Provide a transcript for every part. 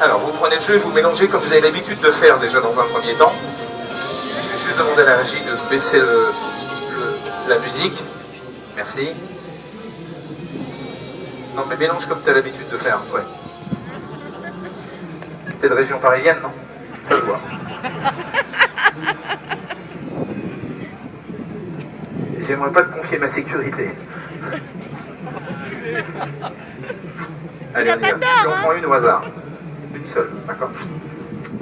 Alors, vous prenez le jeu et vous mélangez comme vous avez l'habitude de faire déjà dans un premier temps. Je vais juste demander à la régie de baisser la musique. Merci. Non, mais mélange comme tu as l'habitude de faire, ouais. T'es de région parisienne, non? Ça se voit. J'aimerais pas te confier ma sécurité. Allez, on y va. Tu en prends une au hasard. Une seule, d'accord?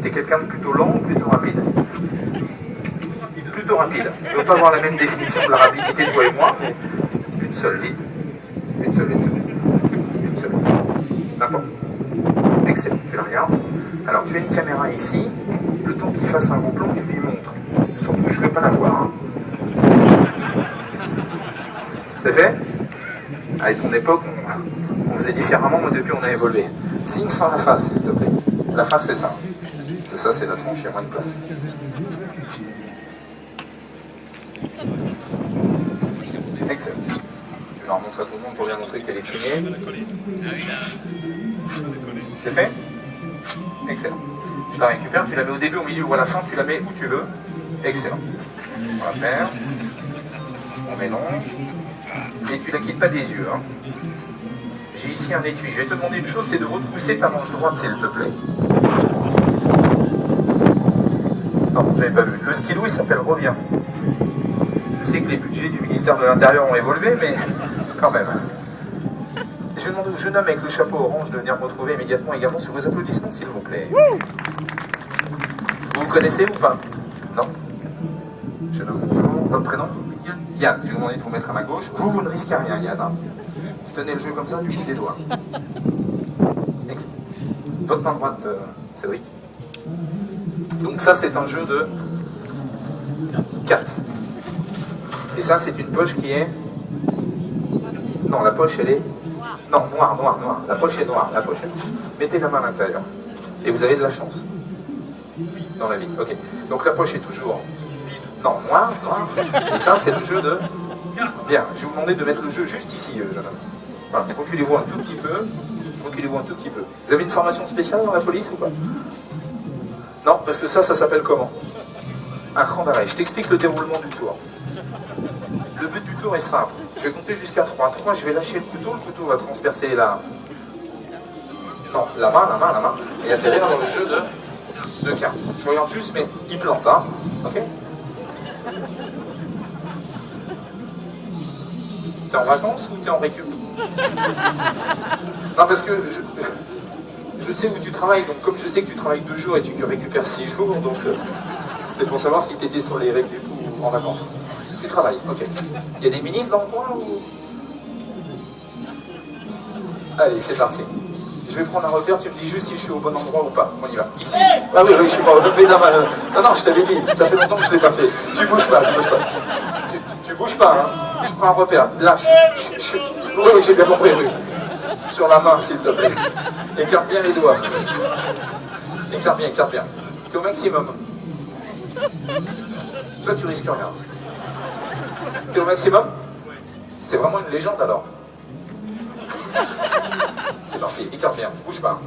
T'es quelqu'un de plutôt lent ou plutôt rapide? Plutôt rapide. On ne peut pas avoir la même définition de la rapidité, toi et moi, mais une seule, vite. Une seule. Une seule. N'importe. Excellent, tu la regardes. Alors, tu as une caméra ici. Le temps qu'il fasse un gros plan, tu lui montres. Surtout, je ne vais pas la voir. Hein. C'est fait? À ton époque, on faisait différemment. Moi, depuis, on a évolué. Signe sans la face, s'il te plaît. La face, c'est ça. Ça, c'est la tronche, il y a moins de place. Excellent. Je leur montre à tout le monde pour bien montrer qu'elle est signée. C'est fait? Excellent. Je la récupère, tu la mets au début, au milieu ou à la fin, tu la mets où tu veux. Excellent. On la perd. On mélange. Et tu la quittes pas des yeux. Hein. J'ai ici un étui. Je vais te demander une chose, c'est de retrousser ta manche droite, s'il te plaît. Non, je n'avais pas vu. Le stylo, il s'appelle Reviens. Je sais que les budgets du ministère de l'Intérieur ont évolué, mais quand même. Je vais demander au jeune homme avec le chapeau orange de venir me retrouver immédiatement également sous vos applaudissements, s'il vous plaît. Vous le connaissez ou pas? Non? Jeune homme, bonjour. Votre prénom? Yann. Je vais vous demander de vous mettre à ma gauche. Vous ne risquez rien, Yann. Hein. Tenez le jeu comme ça du bout des doigts. Votre main droite, Cédric. Donc ça, c'est un jeu de 4. Et ça, c'est une poche qui est... Non, la poche, elle est... Non, noire. La poche est noire, la poche est noire. Mettez la main à l'intérieur. Et vous avez de la chance. Dans la vie, ok. Donc la poche est toujours... Non, noire. Et ça, c'est le jeu de... Bien, je vais vous demander de mettre le jeu juste ici, jeune homme. Voilà, reculez-vous un tout petit peu. Vous avez une formation spéciale dans la police ou pas? Non, parce que ça s'appelle comment? Un cran d'arrêt. Je t'explique le déroulement du tour. Le but du tour est simple. Je vais compter jusqu'à 3. 3, je vais lâcher le couteau va transpercer la... Non, la main, et atterrir dans le jeu de cartes. Je regarde juste, mais il plante, hein. Ok? T'es en vacances ou t'es en récup? Non, parce que je sais où tu travailles, donc comme je sais que tu travailles 2 jours et tu récupères 6 jours, donc c'était pour savoir si tu étais sur les récup ou en vacances. Tu travailles, ok. Il y a des ministres dans le coin ou... Allez, c'est parti. Je vais prendre un repère, tu me dis juste si je suis au bon endroit ou pas. On y va. Ici? Ah oui, je suis pas au Non, je t'avais dit, ça fait longtemps que je ne l'ai pas fait. Tu bouges pas. Tu bouges pas, hein. Je prends un repère. Là, oui, j'ai bien compris, oui. Sur la main, s'il te plaît. Écarte bien les doigts. Écarte bien. T'es au maximum. Toi, tu risques rien. T'es au maximum? C'est vraiment une légende, alors. C'est parti, écarte bien, bouge pas.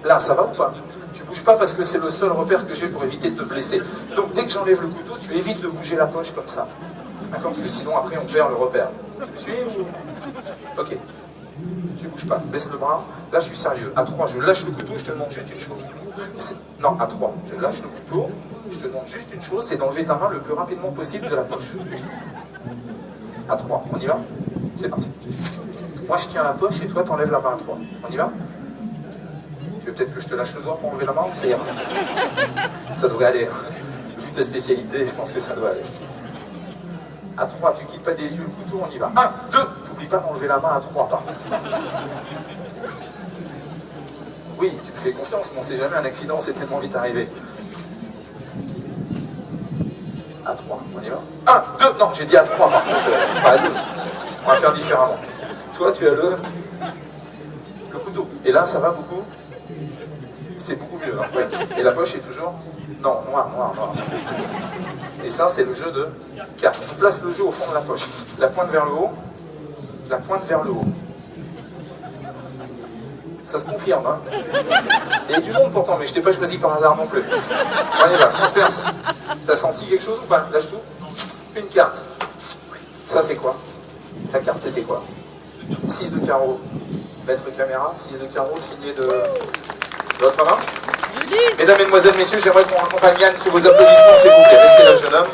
Là, ça va ou pas? Tu bouges pas parce que c'est le seul repère que j'ai pour éviter de te blesser. Donc, dès que j'enlève le couteau, tu évites de bouger la poche comme ça. D'accord? Parce que sinon, après, on perd le repère. Tu me suis ou... Ok. Tu bouges pas, baisse le bras. Là, je suis sérieux. À 3, je lâche le couteau, je te demande juste une chose. Non, à 3, je lâche le couteau, je te demande juste une chose, c'est d'enlever ta main le plus rapidement possible de la poche. À 3, on y va? C'est parti. Moi, je tiens la poche et toi, t'enlèves la main à 3. On y va? Tu veux peut-être que je te lâche le doigt pour enlever la main ou ça ira? Ça devrait aller. Vu ta spécialité, je pense que ça doit aller. À 3, tu quittes pas des yeux le couteau, on y va. 1, 2, n'oublie pas d'enlever la main à 3 par contre. Oui, tu me fais confiance, mais on sait jamais, un accident, c'est tellement vite arrivé. À 3, on y va. 1, 2, non, j'ai dit à 3 par contre, pas à 2. On va faire différemment. Toi, tu as le couteau. Et là, ça va beaucoup? C'est beaucoup mieux, hein, ouais. Et la poche est toujours... Non, noir. Et ça, c'est le jeu de cartes. On place le jeu au fond de la poche. La pointe vers le haut. Ça se confirme, hein. Il y a du monde pourtant, mais je t'ai pas choisi par hasard non plus. On y va, transperce. T'as senti quelque chose ou pas? Lâche tout. Une carte. Ça c'est quoi? Ta carte c'était quoi? 6 de carreau. Maître caméra, 6 de carreau, signé de votre main. Mesdames, Mesdemoiselles, Messieurs, j'aimerais qu'on accompagne Yann sous vos applaudissements, s'il vous plaît. Restez là, jeune homme.